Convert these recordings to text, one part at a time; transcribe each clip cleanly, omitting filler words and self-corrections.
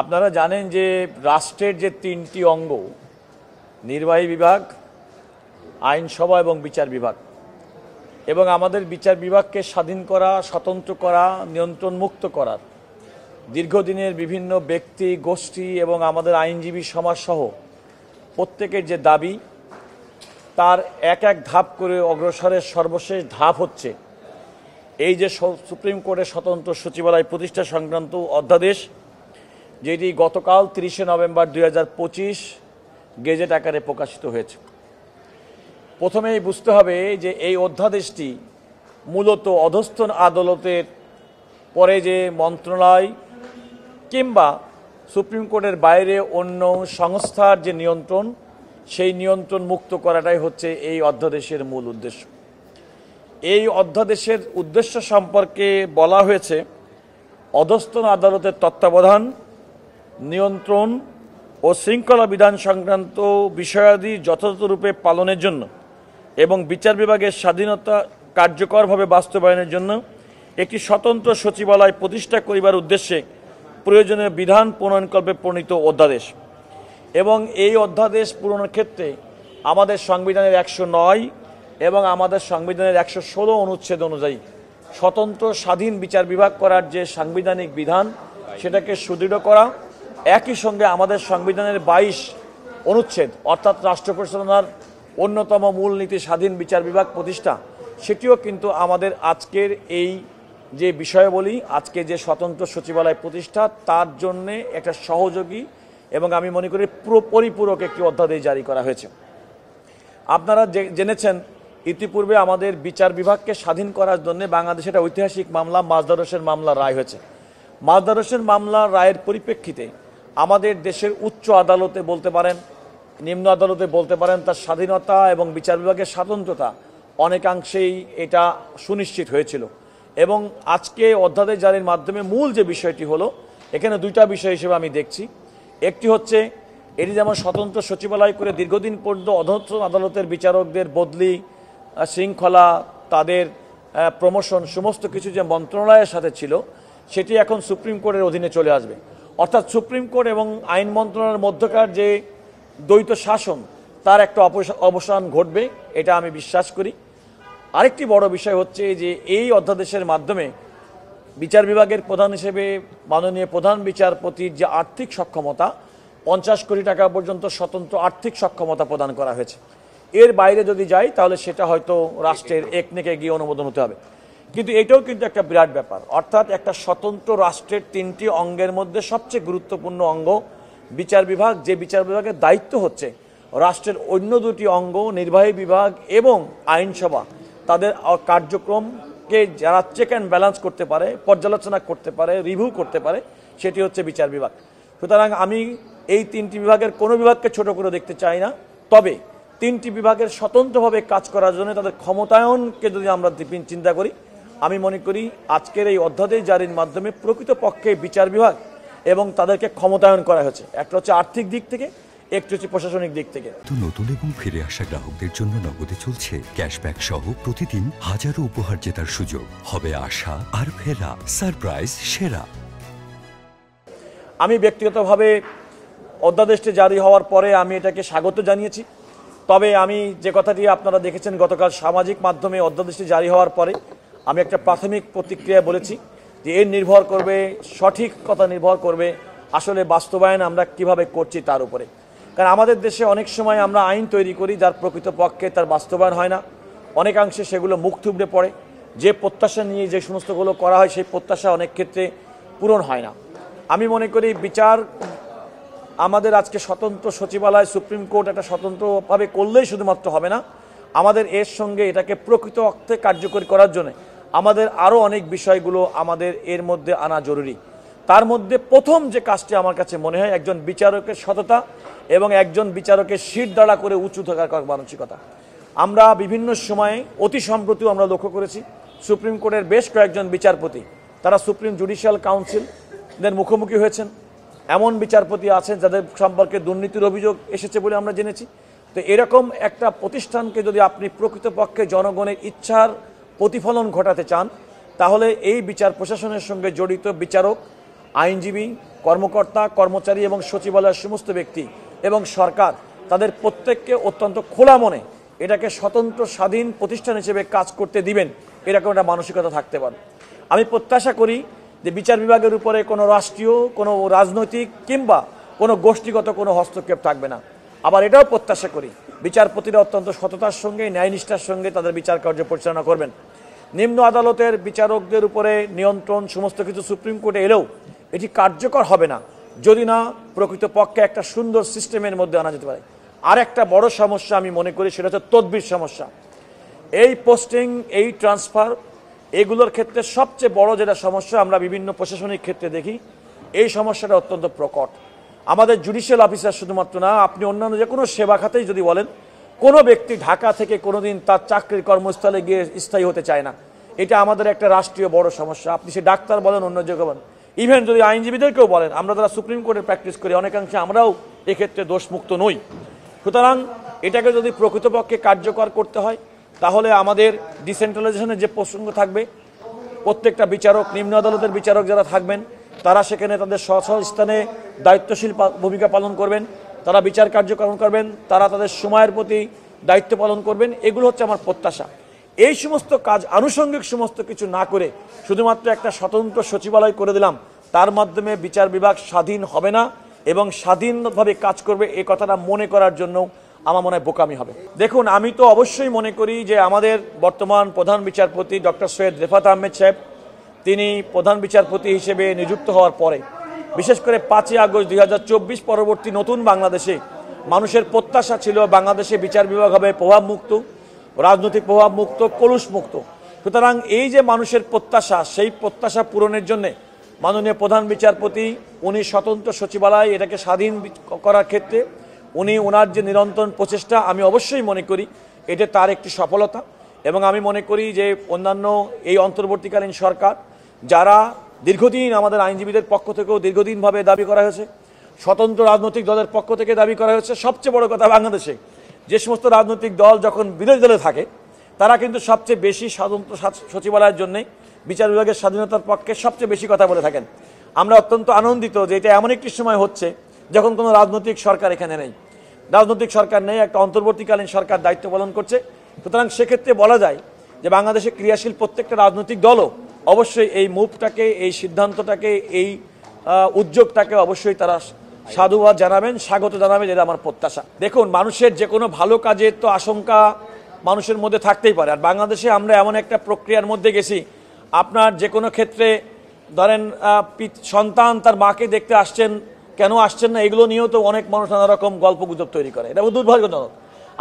আপনারা জানেন যে রাষ্ট্রের যে তিনটি অঙ্গ, নির্বাহী বিভাগ, আইনসভা এবং বিচার বিভাগ, এবং আমাদের বিচার বিভাগকে স্বাধীন করা, স্বতন্ত্র করা, নিয়ন্ত্রণ মুক্ত করার দীর্ঘদিনের বিভিন্ন ব্যক্তি, গোষ্ঠী এবং আমাদের আইনজীবী সমাজসহ প্রত্যেকের যে দাবি, তার এক এক ধাপ করে অগ্রসরের সর্বশেষ ধাপ হচ্ছে এই যে সুপ্রিম কোর্টের স্বতন্ত্র সচিবালয় প্রতিষ্ঠা সংক্রান্ত অধ্যাদেশ, যেটি গতকাল 30শে নভেম্বর 2025 গেজেট আকারে প্রকাশিত হয়েছে। প্রথমেই বুঝতে হবে যে এই অধ্যাদেশটি মূলত অধস্তন আদালতের পরে যে মন্ত্রণালয় কিংবা সুপ্রিম কোর্টের বাইরে অন্য সংস্থার যে নিয়ন্ত্রণ, সেই নিয়ন্ত্রণ মুক্ত করাটাই হচ্ছে এই অধ্যাদেশের মূল উদ্দেশ্য। এই অধ্যাদেশের উদ্দেশ্য সম্পর্কে বলা হয়েছে, অধস্তন আদালতের তত্ত্বাবধান, নিয়ন্ত্রণ ও শৃঙ্খলা বিধান সংক্রান্ত বিষয়াদি যথাযথরূপে পালনের জন্য এবং বিচার বিভাগের স্বাধীনতা কার্যকরভাবে বাস্তবায়নের জন্য একটি স্বতন্ত্র সচিবালয় প্রতিষ্ঠা করিবার উদ্দেশ্যে প্রয়োজনীয় বিধান প্রণয়নকল্পে প্রণীত অধ্যাদেশ। এবং এই অধ্যাদেশ পূরণের ক্ষেত্রে আমাদের সংবিধানের 109 এবং আমাদের সংবিধানের 116 অনুচ্ছেদ অনুযায়ী স্বতন্ত্র স্বাধীন বিচার বিভাগ করার যে সাংবিধানিক বিধান, সেটাকে সুদৃঢ় করা, একই সঙ্গে আমাদের সংবিধানের 22 অনুচ্ছেদ অর্থাৎ রাষ্ট্র পরিচালনার অন্যতম মূলনীতি স্বাধীন বিচার বিভাগ প্রতিষ্ঠা, সেটিও কিন্তু আমাদের আজকের এই যে বিষয়াবলী, আজকে যে স্বতন্ত্র সচিবালয় প্রতিষ্ঠা, তার জন্যে একটা সহযোগী এবং আমি মনে করি পরিপূরক একটি অধ্যাদেশ জারি করা হয়েছে। আপনারা জেনেছেন, ইতিপূর্বে আমাদের বিচার বিভাগকে স্বাধীন করার জন্য বাংলাদেশে একটা ঐতিহাসিক মামলা মাজদার হোসেন মামলার রায় হয়েছে। মাজদার হোসেন মামলার রায়ের পরিপ্রেক্ষিতে আমাদের দেশের উচ্চ আদালতে বলতে পারেন, নিম্ন আদালতে বলতে পারেন, তার স্বাধীনতা এবং বিচার বিভাগের স্বাতন্ত্রতা অনেকাংশেই এটা সুনিশ্চিত হয়েছিল। এবং আজকে অধ্যাদেশ জারির মাধ্যমে মূল যে বিষয়টি হলো, এখানে দুইটা বিষয় হিসেবে আমি দেখছি। একটি হচ্ছে, এটি যেমন স্বতন্ত্র সচিবালয় করে দীর্ঘদিন পর্যন্ত অধস্তন আদালতের বিচারকদের বদলি, শৃঙ্খলা, তাদের প্রমোশন, সমস্ত কিছু যে মন্ত্রণালয়ের সাথে ছিল, সেটি এখন সুপ্রিম কোর্টের অধীনে চলে আসবে। অর্থাৎ সুপ্রিম কোর্ট এবং আইন মন্ত্রণালয়ের মধ্যকার যে দ্বৈত শাসন, তার একটা অবসান ঘটবে, এটা আমি বিশ্বাস করি। আরেকটি বড় বিষয় হচ্ছে যে এই অধ্যাদেশের মাধ্যমে বিচার বিভাগের প্রধান হিসেবে মাননীয় প্রধান বিচারপতির যে আর্থিক সক্ষমতা, 50 কোটি টাকা পর্যন্ত স্বতন্ত্র আর্থিক সক্ষমতা প্রদান করা হয়েছে। এর বাইরে যদি যাই তাহলে সেটা হয়তো রাষ্ট্রের একনেকে গিয়ে অনুমোদন হতে হবে। কিন্তু এটাও কিন্তু একটা বিরাট ব্যাপার। অর্থাৎ একটা স্বতন্ত্র রাষ্ট্রের 3টি অঙ্গের মধ্যে সবচেয়ে গুরুত্বপূর্ণ অঙ্গ বিচার বিভাগ, যে বিচার বিভাগের দায়িত্ব হচ্ছে রাষ্ট্রের অন্য 2টি অঙ্গ, নির্বাহী বিভাগ এবং আইনসভা, তাদের কার্যক্রমকে যারা চেক অ্যান্ড ব্যালেন্স করতে পারে, পর্যালোচনা করতে পারে, রিভিউ করতে পারে, সেটি হচ্ছে বিচার বিভাগ। সুতরাং আমি এই 3টি বিভাগের কোনো বিভাগকে ছোট করে দেখতে চাই না। তবে 3টি বিভাগের স্বতন্ত্রভাবে কাজ করার জন্য তাদের ক্ষমতায়নকে যদি আমরা চিন্তা করি, আমি মনে করি আজকের এই অধ্যাদেশ জারির মাধ্যমে প্রকৃতপক্ষে বিচার বিভাগ এবং তাদেরকে ক্ষমতায়ন করা হয়েছে। একটা হচ্ছে আর্থিক দিক থেকে, একটু হচ্ছে প্রশাসনিক দিক থেকে। নতুন এবং ফিরে আসা গ্রাহকদের জন্য নগদে চলছে ক্যাশব্যাক সহ প্রতিদিন হাজারো উপহার জেতার সুযোগ। হবে আশা আর ফেরা, সারপ্রাইজ সেরা। আমি ব্যক্তিগতভাবে অধ্যাদেশটি জারি হওয়ার পরে আমি এটাকে স্বাগত জানিয়েছি। তবে আমি যে কথাটি আপনারা দেখেছেন গতকাল সামাজিক মাধ্যমে, অধ্যাদেশটি জারি হওয়ার পরে আমি একটা প্রাথমিক প্রতিক্রিয়া বলেছি যে এর নির্ভর করবে, সঠিকতা নির্ভর করবে আসলে বাস্তবায়ন আমরা কিভাবে করছি তার উপরে। কারণ আমাদের দেশে অনেক সময় আমরা আইন তৈরি করি যার প্রকৃতপক্ষে তার বাস্তবায়ন হয় না, অনেকাংশে সেগুলো মুখ থুবড়ে পড়ে। যে প্রত্যাশা নিয়ে যে সমস্তগুলো করা হয়, সেই প্রত্যাশা অনেক ক্ষেত্রে পূরণ হয় না। আমি মনে করি বিচার আমাদের আজকে স্বতন্ত্র সচিবালয়, সুপ্রিম কোর্ট একটা স্বতন্ত্রভাবে করলেই শুধুমাত্র হবে না, আমাদের এর সঙ্গে এটাকে প্রকৃত অর্থে কার্যকরী করার জন্য আমাদের আরও অনেক বিষয়গুলো আমাদের এর মধ্যে আনা জরুরি। তার মধ্যে প্রথম যে কাজটি আমার কাছে মনে হয়, একজন বিচারকের সততা এবং একজন বিচারকের শির দাঁড়া করে উঁচু থাকার মানসিকতা। আমরা বিভিন্ন সময়ে অতি সম্প্রতিও আমরা লক্ষ্য করেছি সুপ্রিম কোর্টের বেশ কয়েকজন বিচারপতি তারা সুপ্রিম জুডিশিয়াল কাউন্সিলের মুখোমুখি হয়েছেন। এমন বিচারপতি আছেন যাদের সম্পর্কে দুর্নীতির অভিযোগ এসেছে বলে আমরা জেনেছি। তো এরকম একটা প্রতিষ্ঠানকে যদি আপনি প্রকৃতপক্ষে জনগণের ইচ্ছার প্রতিফলন ঘটাতে চান, তাহলে এই বিচার প্রশাসনের সঙ্গে জড়িত বিচারক, আইনজীবী, কর্মকর্তা কর্মচারী এবং সচিবালয়ের সমস্ত ব্যক্তি এবং সরকার তাদের প্রত্যেককে অত্যন্ত খোলা মনে এটাকে স্বতন্ত্র স্বাধীন প্রতিষ্ঠান হিসেবে কাজ করতে দিবেন, এরকম একটা মানসিকতা থাকতে পারে। আমি প্রত্যাশা করি যে বিচার বিভাগের উপরে কোনো রাষ্ট্রীয়, কোনো রাজনৈতিক কিংবা কোনো গোষ্ঠীগত কোনো হস্তক্ষেপ থাকবে না। আবার এটাও প্রত্যাশা করি বিচারপতিরা অত্যন্ত সততার সঙ্গে, ন্যায়নিষ্ঠার সঙ্গে তাদের বিচার কার্য পরিচালনা করবেন। নিম্ন আদালতের বিচারকদের উপরে নিয়ন্ত্রণ সমস্ত কিছু সুপ্রিম কোর্টে এলেও এটি কার্যকর হবে না যদি না প্রকৃতপক্ষে একটা সুন্দর সিস্টেমের মধ্যে আনা যেতে পারে। আর একটা বড় সমস্যা আমি মনে করি, সেটা হচ্ছে তদবির সমস্যা। এই পোস্টিং, এই ট্রান্সফার, এগুলোর ক্ষেত্রে সবচেয়ে বড় যেটা সমস্যা আমরা বিভিন্ন প্রশাসনিক ক্ষেত্রে দেখি, এই সমস্যাটা অত্যন্ত প্রকট। আমাদের জুডিশিয়াল অফিসার শুধুমাত্র না, আপনি অন্যান্য যে কোনো সেবা খাতেই যদি বলেন, কোনো ব্যক্তি ঢাকা থেকে কোনোদিন তার চাকরির কর্মস্থলে গিয়ে স্থায়ী হতে চায় না। এটা আমাদের একটা রাষ্ট্রীয় বড় সমস্যা। আপনি সে ডাক্তার বলেন, অন্য যে বলেন, ইভেন যদি আইনজীবীদেরকেও বলেন, আমরা যারা সুপ্রিম কোর্টে প্র্যাকটিস করি অনেকাংশে আমরাও এক্ষেত্রে দোষমুক্ত নই। সুতরাং এটাকে যদি প্রকৃতপক্ষে কার্যকর করতে হয় তাহলে আমাদের ডিসেন্ট্রালাইজেশনের যে প্রসঙ্গ থাকবে, প্রত্যেকটা বিচারক, নিম্ন আদালতের বিচারক যারা থাকবেন তারা সেখানে তাদের স্ব স্থানে দায়িত্বশীল ভূমিকা পালন করবেন, তারা বিচার কার্যক্রম করবেন, তারা তাদের সময়ের প্রতি দায়িত্ব পালন করবেন। এগুলো হচ্ছে আমার প্রত্যাশা। এই সমস্ত কাজ আনুষঙ্গিক সমস্ত কিছু না করে শুধুমাত্র একটা স্বতন্ত্র সচিবালয় করে দিলাম, তার মাধ্যমে বিচার বিভাগ স্বাধীন হবে না এবং স্বাধীনভাবে কাজ করবে, এই কথাটা মনে করার জন্য আমার মনে হয় বোকামি হবে। দেখুন, আমি তো অবশ্যই মনে করি যে আমাদের বর্তমান প্রধান বিচারপতি ডক্টর সৈয়দ রেফাত আহমেদ সাহেব, তিনি প্রধান বিচারপতি হিসেবে নিযুক্ত হওয়ার পরে, বিশেষ করে 5ই আগস্ট 2024 পরবর্তী নতুন বাংলাদেশে মানুষের প্রত্যাশা ছিল বাংলাদেশে বিচার বিভাগ হবে প্রভাবমুক্ত, রাজনৈতিক প্রভাবমুক্ত, কলুষমুক্ত। সুতরাং এই যে মানুষের প্রত্যাশা, সেই প্রত্যাশা পূরণের জন্যে মাননীয় প্রধান বিচারপতি উনি স্বতন্ত্র সচিবালয় এটাকে স্বাধীন করার ক্ষেত্রে উনি ওনার যে নিরন্তর প্রচেষ্টা, আমি অবশ্যই মনে করি এটা তার একটি সফলতা। এবং আমি মনে করি যে অন্যান্য এই অন্তর্বর্তীকালীন সরকার যারা দীর্ঘদিন আমাদের আইনজীবীদের পক্ষ থেকেও দীর্ঘদিনভাবে দাবি করা হয়েছে, স্বতন্ত্র রাজনৈতিক দলের পক্ষ থেকে দাবি করা হয়েছে, সবচেয়ে বড় কথা বাংলাদেশে যে সমস্ত রাজনৈতিক দল যখন বিরোধী দলে থাকে তারা কিন্তু সবচেয়ে বেশি স্বতন্ত্র সচিবালয়ের জন্যে বিচার বিভাগের স্বাধীনতার পক্ষে সবচেয়ে বেশি কথা বলে থাকেন। আমরা অত্যন্ত আনন্দিত যে এটা এমন একটি সময় হচ্ছে যখন কোনো রাজনৈতিক সরকার এখানে নেই, রাজনৈতিক সরকার নেই, একটা অন্তর্বর্তীকালীন সরকার দায়িত্ব পালন করছে। সুতরাং সেক্ষেত্রে বলা যায় যে বাংলাদেশে ক্রিয়াশীল প্রত্যেকটা রাজনৈতিক দলও অবশ্যই এই মুভটাকে, এই সিদ্ধান্তটাকে, এই উদ্যোগটাকে অবশ্যই তারা সাধুবাদ জানাবেন, স্বাগত জানাবেন, এটা আমার প্রত্যাশা। দেখুন, মানুষের যে কোনো ভালো কাজের তো আশঙ্কা মানুষের মধ্যে থাকতেই পারে। আর বাংলাদেশে আমরা এমন একটা প্রক্রিয়ার মধ্যে গেছি, আপনার যে কোনো ক্ষেত্রে ধরেন সন্তান তার মাকে দেখতে আসছেন, কেন আসছেন না, এগুলো নিয়েও তো অনেক মানুষ নানা রকম গল্পগুজব তৈরি করে। এটা দুর্ভাগ্যজনক।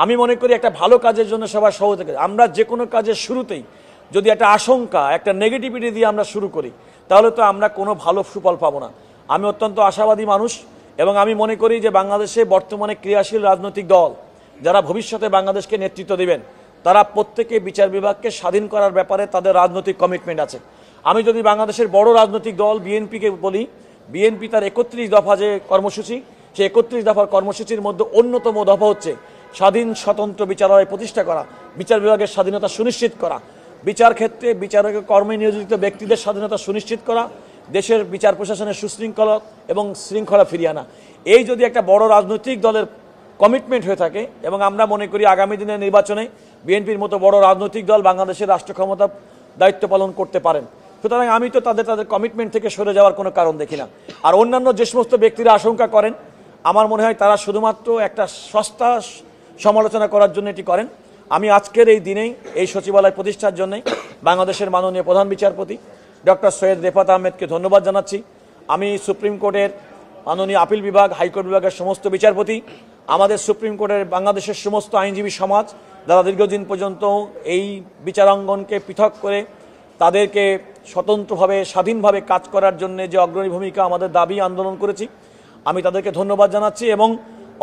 আমি মনে করি একটা ভালো কাজের জন্য সবার সহযোগিতা, আমরা যে কোনো কাজের শুরুতেই যদি একটা আশঙ্কা, একটা নেগেটিভিটি দিয়ে আমরা শুরু করি তাহলে তো আমরা কোনো ভালো সুফল পাবো না। আমি অত্যন্ত আশাবাদী মানুষ এবং আমি মনে করি যে বাংলাদেশে বর্তমানে ক্রিয়াশীল রাজনৈতিক দল যারা ভবিষ্যতে বাংলাদেশকে নেতৃত্ব দেবেন তারা প্রত্যেকে বিচার বিভাগকে স্বাধীন করার ব্যাপারে তাদের রাজনৈতিক কমিটমেন্ট আছে। আমি যদি বাংলাদেশের বড় রাজনৈতিক দল বিএনপিকে বলি, বিএনপি তার 31 দফা যে কর্মসূচি, সেই 31 দফার কর্মসূচির মধ্যে অন্যতম দফা হচ্ছে স্বাধীন স্বতন্ত্র বিচারালয় প্রতিষ্ঠা করা, বিচার বিভাগের স্বাধীনতা সুনিশ্চিত করা, বিচার ক্ষেত্রে বিচারকের কর্মে নিয়োজিত ব্যক্তিদের স্বাধীনতা সুনিশ্চিত করা, দেশের বিচার প্রশাসনের সুশৃঙ্খলা এবং শৃঙ্খলা ফিরিয়ে আনা। এই যদি একটা বড় রাজনৈতিক দলের কমিটমেন্ট হয়ে থাকে, এবং আমরা মনে করি আগামী দিনের নির্বাচনে বিএনপির মতো বড় রাজনৈতিক দল বাংলাদেশের রাষ্ট্র ক্ষমতা দায়িত্ব পালন করতে পারেন, সুতরাং আমি তো তাদের কমিটমেন্ট থেকে সরে যাওয়ার কোনো কারণ দেখি না। আর অন্যান্য যে সমস্ত ব্যক্তিরা আশঙ্কা করেন, আমার মনে হয় তারা শুধুমাত্র একটা সস্তা সমালোচনা করার জন্য এটি করেন। আমি আজকের এই দিনেই এই সচিবালয় প্রতিষ্ঠার জন্যই বাংলাদেশের মাননীয় প্রধান বিচারপতি ডক্টর সৈয়দ রেফাত আহমেদকে ধন্যবাদ জানাচ্ছি। আমি সুপ্রিম কোর্টের মাননীয় আপিল বিভাগ, হাইকোর্ট বিভাগের সমস্ত বিচারপতি, আমাদের সুপ্রিম কোর্টের বাংলাদেশের সমস্ত আইনজীবী সমাজ যারা দীর্ঘদিন পর্যন্ত এই বিচারাঙ্গনকে পৃথক করে তাদেরকে স্বতন্ত্রভাবে স্বাধীনভাবে কাজ করার জন্য যে অগ্রণী ভূমিকা আমাদের দাবি আন্দোলন করেছি, আমি তাদেরকে ধন্যবাদ জানাচ্ছি। এবং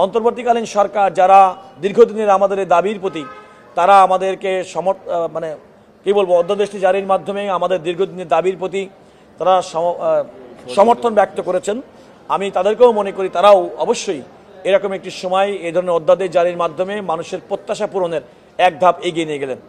অন্তর্বর্তীকালীন সরকার যারা দীর্ঘদিনের আমাদের এই দাবির প্রতি তারা আমাদেরকে অধ্যাদেশটি জারির মাধ্যমে আমাদের দীর্ঘদিনের দাবির প্রতি তারা সমর্থন ব্যক্ত করেছেন, আমি তাদেরকেও মনে করি তারাও অবশ্যই এরকম একটি সময় এই ধরনের অধ্যাদেশ জারির মাধ্যমে মানুষের প্রত্যাশা পূরণের এক ধাপ এগিয়ে নিয়ে গেলেন।